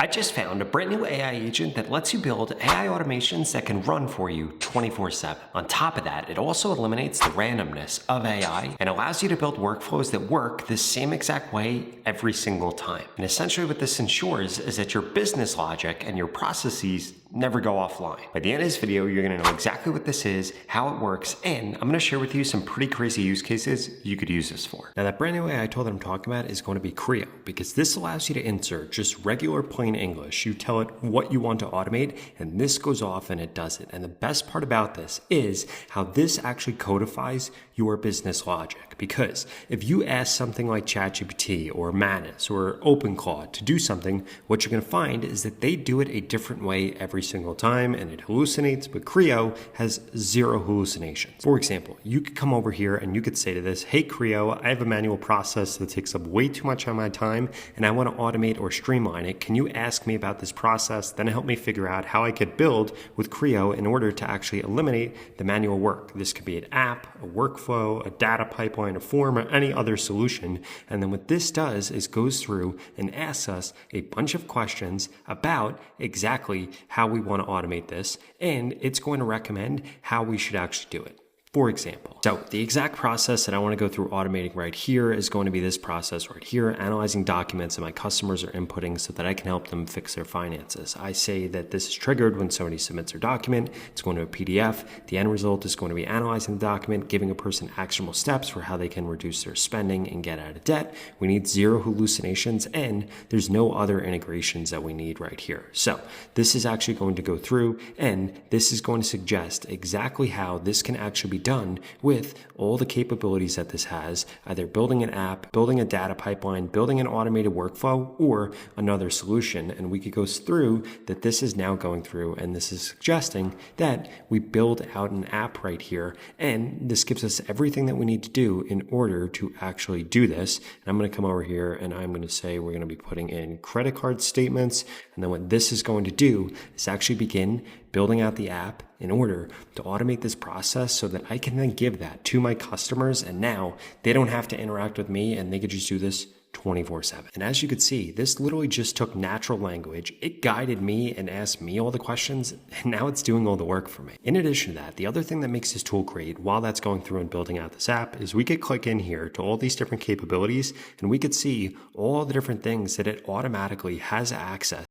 I just found a brand new AI agent that lets you build AI automations that can run for you 24/7. On top of that, it also eliminates the randomness of AI and allows you to build workflows that work the same exact way every single time. And essentially what this ensures is that your business logic and your processes never go offline. By the end of this video, you're gonna know exactly what this is, how it works, and I'm gonna share with you some pretty crazy use cases you could use this for. Now that brand new AI tool that I'm talking about is going to be Creo, because this allows you to insert just regular plain English. You tell it what you want to automate, and this goes off and it does it. And the best part about this is how this actually codifies your business logic. Because if you ask something like ChatGPT or Manus or OpenClaw to do something, what you're gonna find is that they do it a different way every single time and it hallucinates, but Creo has zero hallucinations. For example, you could come over here and you could say to this, hey Creo, I have a manual process that takes up way too much of my time and I want to automate or streamline it. Can you ask me about this process? Then help me figure out how I could build with Creo in order to actually eliminate the manual work. This could be an app, a workflow, a data pipeline, a form, or any other solution. And then what this does is goes through and asks us a bunch of questions about exactly how we want to automate this, and it's going to recommend how we should actually do it. For example, so the exact process that I want to go through automating right here is going to be this process right here, analyzing documents that my customers are inputting so that I can help them fix their finances. I say that this is triggered when somebody submits their document. It's going to a PDF. The end result is going to be analyzing the document, giving a person actionable steps for how they can reduce their spending and get out of debt. We need zero hallucinations, and there's no other integrations that we need right here. So this is actually going to go through, and this is going to suggest exactly how this can actually be done with all the capabilities that this has, either building an app, building a data pipeline, building an automated workflow, or another solution. And we could go through that this is now going through, and this is suggesting that we build out an app right here. And this gives us everything that we need to do in order to actually do this. And I'm going to come over here and I'm going to say we're going to be putting in credit card statements. And then what this is going to do is actually begin building out the app in order to automate this process so that I can then give that to my customers, and now they don't have to interact with me and they could just do this 24/7. And as you could see, this literally just took natural language. It guided me and asked me all the questions, and now it's doing all the work for me. In addition to that, the other thing that makes this tool great while that's going through and building out this app is we could click in here to all these different capabilities, and we could see all the different things that it automatically has access,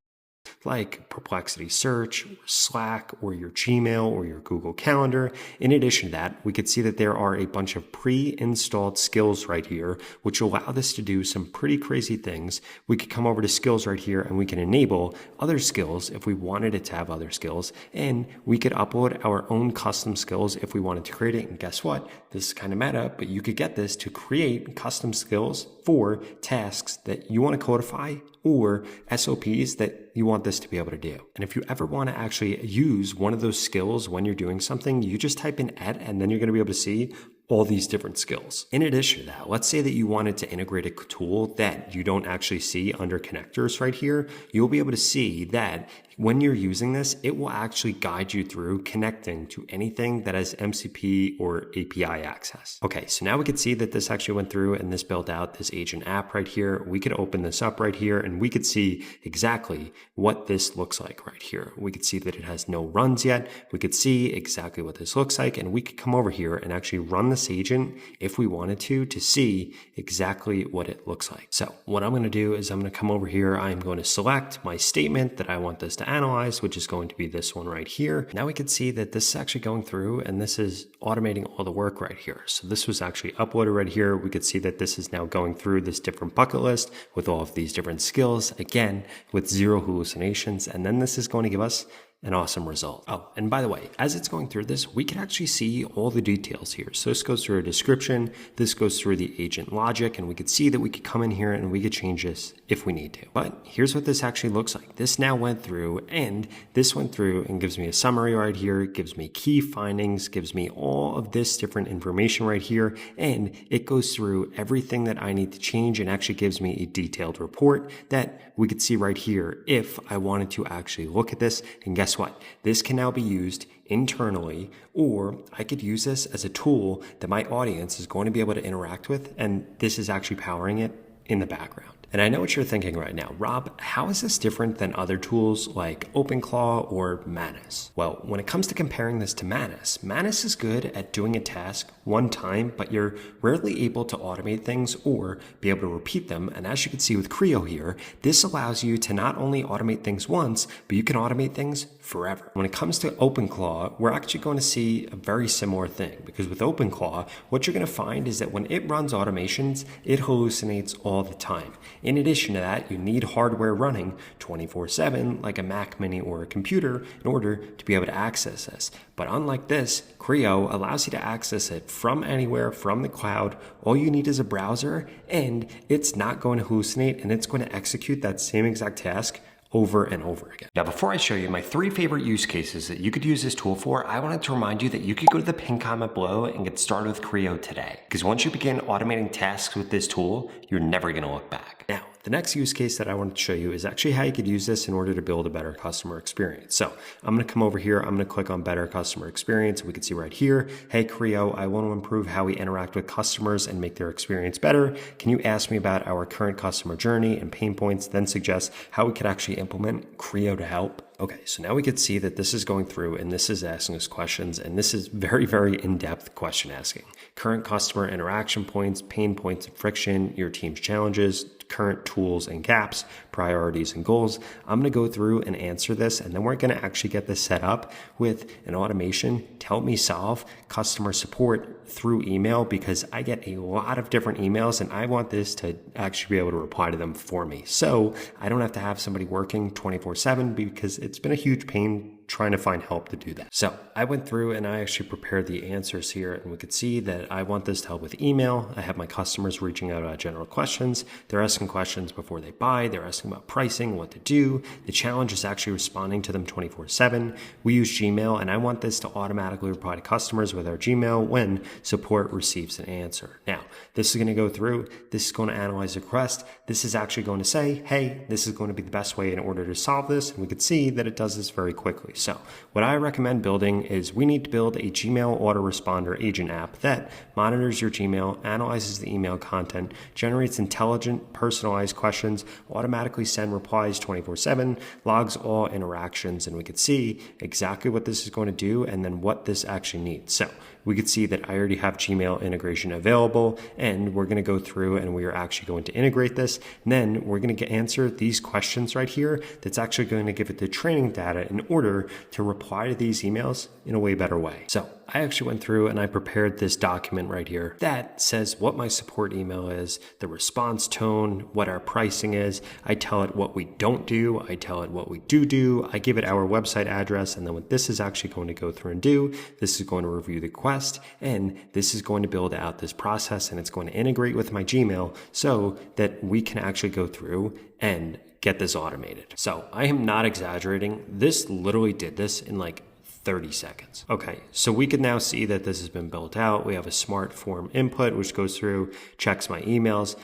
like Perplexity Search, or Slack, or your Gmail, or your Google Calendar. In addition to that, we could see that there are a bunch of pre-installed skills right here, which allow this to do some pretty crazy things. We could come over to skills right here, and we can enable other skills if we wanted it to have other skills, and we could upload our own custom skills if we wanted to create it. And guess what? This is kind of meta, but you could get this to create custom skills for tasks that you want to codify or SOPs that you want this to be able to do. And if you ever want to actually use one of those skills when you're doing something, you just type in ed, and then you're going to be able to see all these different skills. In addition to that, let's say that you wanted to integrate a tool that you don't actually see under connectors right here. You'll be able to see that when you're using this, it will actually guide you through connecting to anything that has MCP or API access. Okay, so now we can see that this actually went through and this built out this agent app right here. We could open this up right here and we could see exactly what this looks like right here. We could see that it has no runs yet. We could see exactly what this looks like, and we could come over here and actually run this agent if we wanted to see exactly what it looks like. So what I'm going to do is I'm going to come over here. I'm going to select my statement that I want this to analyze, which is going to be this one right here. Now we can see that this is actually going through and this is automating all the work right here. So this was actually uploaded right here. We could see that this is now going through this different bucket list with all of these different skills, again, with zero hallucinations. And then this is going to give us an awesome result. Oh, and by the way, as it's going through this, we can actually see all the details here. So this goes through a description, this goes through the agent logic, and we could see that we could come in here and we could change this if we need to. But here's what this actually looks like. This now went through, and this went through and gives me a summary right here, gives me key findings, gives me all of this different information right here, and it goes through everything that I need to change and actually gives me a detailed report that we could see right here if I wanted to actually look at this. And guess what? This can now be used internally, or I could use this as a tool that my audience is going to be able to interact with, and this is actually powering it in the background. And I know what you're thinking right now. Rob, how is this different than other tools like OpenClaw or Manus? Well, when it comes to comparing this to Manus, Manus is good at doing a task one time, but you're rarely able to automate things or be able to repeat them. And as you can see with Creo here, this allows you to not only automate things once, but you can automate things forever. When it comes to OpenClaw, we're actually going to see a very similar thing, because with OpenClaw, what you're going to find is that when it runs automations, it hallucinates all the time. In addition to that, you need hardware running 24/7, like a Mac Mini or a computer, in order to be able to access this. But unlike this, Creo allows you to access it from anywhere, from the cloud. All you need is a browser, and it's not going to hallucinate, and it's going to execute that same exact task over and over again. Now, before I show you my 3 favorite use cases that you could use this tool for, I wanted to remind you that you could go to the pinned comment below and get started with Creo today. Because once you begin automating tasks with this tool, you're never going to look back. Now, the next use case that I wanted to show you is actually how you could use this in order to build a better customer experience. So I'm going to come over here. I'm going to click on better customer experience. We can see right here, hey, Creo, I want to improve how we interact with customers and make their experience better. Can you ask me about our current customer journey and pain points, then suggest how we could actually implement Creo to help? Okay, so now we could see that this is going through and this is asking us questions, and this is very, very in-depth question asking. Current customer interaction points, pain points and friction, your team's challenges, current tools and gaps, priorities and goals. I'm going to go through and answer this, and then we're going to actually get this set up with an automation to help me solve customer support through email, because I get a lot of different emails and I want this to actually be able to reply to them for me. So I don't have to have somebody working 24/7, because it's been a huge pain trying to find help to do that. So I went through and I actually prepared the answers here, and we could see that I want this to help with email. I have my customers reaching out about general questions. They're asking questions before they buy. They're asking about pricing, what to do. The challenge is actually responding to them 24/7. We use Gmail, and I want this to automatically reply to customers with our Gmail when support receives an answer. Now, this is going to go through. This is going to analyze the request. This is actually going to say, hey, this is going to be the best way in order to solve this. And we could see that it does this very quickly. So what I recommend building is we need to build a Gmail autoresponder agent app that monitors your Gmail, analyzes the email content, generates intelligent, personalized questions, automatically send replies 24/7, logs all interactions, and we could see exactly what this is going to do and then what this actually needs. So we could see that I already have Gmail integration available, and we're going to go through and we are actually going to integrate this. And then we're going to answer these questions right here. That's actually going to give it the training data in order to reply to these emails in a way better way. So I actually went through and I prepared this document right here that says what my support email is, the response tone, what our pricing is. I tell it what we don't do. I tell it what we do. I give it our website address. And then what this is actually going to go through and do, this is going to review the request, and this is going to build out this process, and it's going to integrate with my Gmail so that we can actually go through and get this automated. So I am not exaggerating. This literally did this in like 30 seconds. Okay, so we can now see that this has been built out. We have a smart form input, which goes through, checks my emails,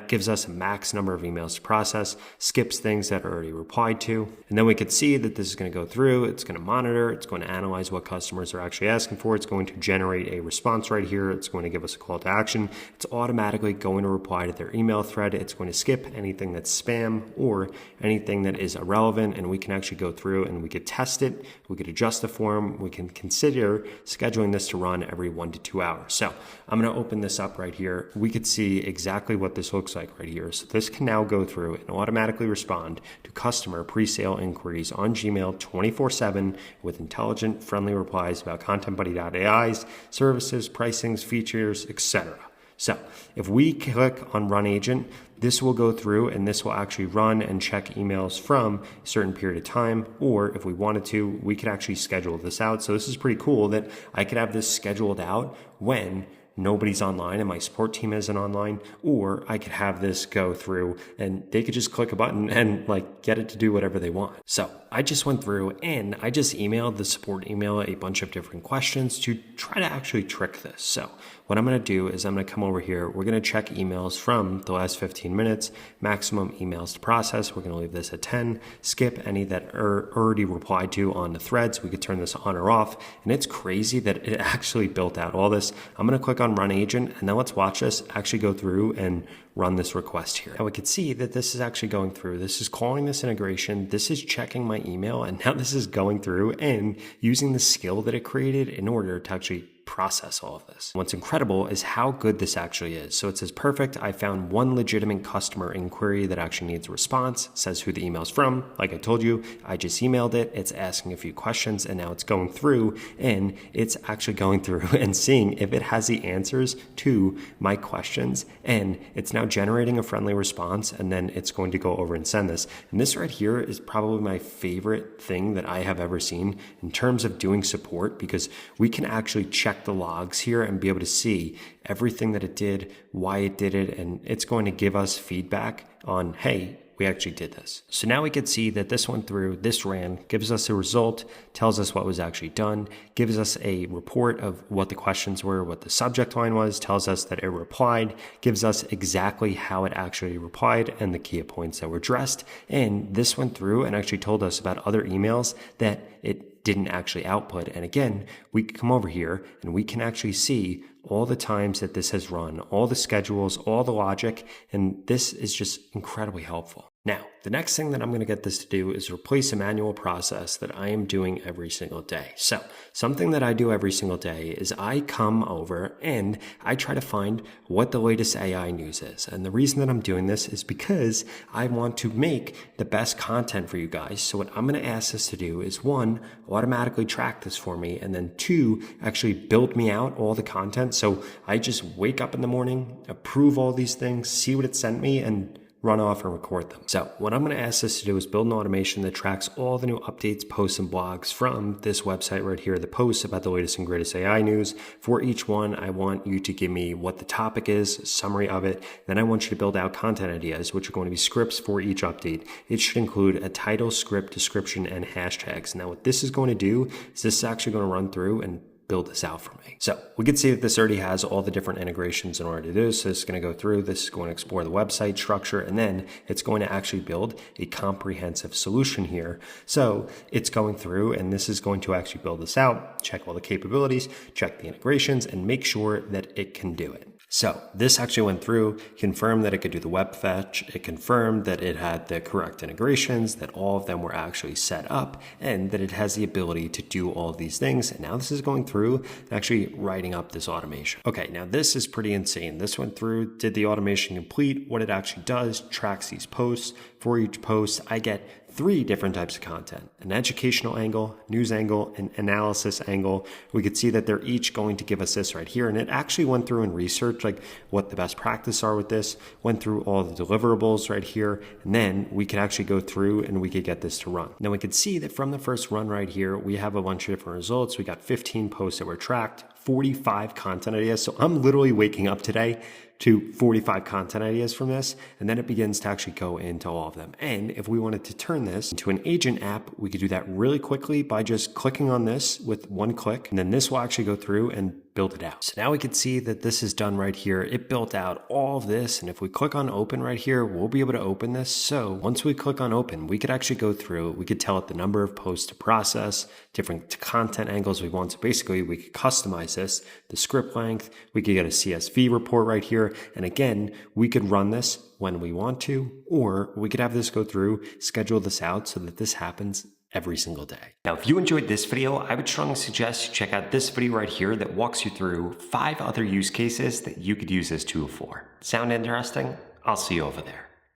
gives us a max number of emails to process, skips things that are already replied to. And then we could see that this is going to go through, it's going to monitor, it's going to analyze what customers are actually asking for. It's going to generate a response right here. It's going to give us a call to action. It's automatically going to reply to their email thread. It's going to skip anything that's spam or anything that is irrelevant. And we can actually go through and we could test it. We could adjust the form. We can consider scheduling this to run every 1 to 2 hours. So I'm going to open this up right here. We could see exactly what this looks like right here. So this can now go through and automatically respond to customer pre-sale inquiries on Gmail 24/7 with intelligent, friendly replies about ContentBuddy.ai's services, pricings, features, etc. So if we click on Run Agent, this will go through and this will actually run and check emails from a certain period of time. Or if we wanted to, we could actually schedule this out. So this is pretty cool that I could have this scheduled out when nobody's online and my support team isn't online, or I could have this go through and they could just click a button and like get it to do whatever they want. So I just went through and I just emailed the support email a bunch of different questions to try to actually trick this. So what I'm going to do is I'm going to come over here. We're going to check emails from the last 15 minutes, maximum emails to process. We're going to leave this at 10, skip any that are already replied to on the threads. We could turn this on or off. And it's crazy that it actually built out all this. I'm going to click on run agent, and now let's watch this actually go through and run this request here. Now we can see that this is actually going through. This is calling this integration. This is checking my email, and now this is going through and using the skill that it created in order to actually process all of this. What's incredible is how good this actually is. So it says, perfect, I found one legitimate customer inquiry that actually needs a response, says who the email's from. Like I told you, I just emailed it, it's asking a few questions, and now it's going through and it's actually going through and seeing if it has the answers to my questions, and it's now generating a friendly response, and then it's going to go over and send this. And this right here is probably my favorite thing that I have ever seen in terms of doing support, because we can actually check the logs here and be able to see everything that it did, why it did it, and it's going to give us feedback on, hey, we actually did this. So now we can see that this went through, this ran, gives us a result, tells us what was actually done, gives us a report of what the questions were, what the subject line was, tells us that it replied, gives us exactly how it actually replied and the key points that were addressed. And this went through and actually told us about other emails that it didn't actually output. And again, we can come over here and we can actually see all the times that this has run, all the schedules, all the logic, and this is just incredibly helpful. Now, the next thing that I'm going to get this to do is replace a manual process that I am doing every single day. So something that I do every single day is I come over and I try to find what the latest AI news is. And the reason that I'm doing this is because I want to make the best content for you guys. So what I'm going to ask this to do is, one, automatically track this for me, and then two, actually build me out all the content. So I just wake up in the morning, approve all these things, see what it sent me, and run off and record them. So what I'm going to ask this to do is build an automation that tracks all the new updates, posts, and blogs from this website right here, the posts about the latest and greatest AI news. For each one, I want you to give me what the topic is, a summary of it. Then I want you to build out content ideas, which are going to be scripts for each update. It should include a title, script, description, and hashtags. Now what this is going to do is this is actually going to run through and build this out for me. So we can see that this already has all the different integrations in order to do this. So this is going to go through, this is going to explore the website structure, and then it's going to actually build a comprehensive solution here. So it's going through, and this is going to actually build this out, check all the capabilities, check the integrations, and make sure that it can do it. So this actually went through, confirmed that it could do the web fetch. It confirmed that it had the correct integrations, that all of them were actually set up, and that it has the ability to do all of these things. And now this is going through and actually writing up this automation. Okay, now this is pretty insane. This went through, did the automation complete. What it actually does, tracks these posts. For each post, I get 3 different types of content: an educational angle, news angle, and analysis angle. We could see that they're each going to give us this right here. And it actually went through and researched like what the best practice are with this, went through all the deliverables right here. And then we could actually go through and we could get this to run. Now we could see that from the first run right here, we have a bunch of different results. We got 15 posts that were tracked, 45 content ideas. So I'm literally waking up today to 45 content ideas from this, and then it begins to actually go into all of them. And if we wanted to turn this into an agent app, we could do that really quickly by just clicking on this with one click, and then this will actually go through and build it out. So now we can see that this is done right here. It built out all of this, and if we click on open right here, we'll be able to open this. So once we click on open, we could actually go through, we could tell it the number of posts to process, different content angles we want. So basically we could customize this, the script length, we could get a CSV report right here. And again, we could run this when we want to, or we could have this go through, schedule this out so that this happens every single day. Now, if you enjoyed this video, I would strongly suggest you check out this video right here that walks you through 5 other use cases that you could use this tool for. Sound interesting? I'll see you over there.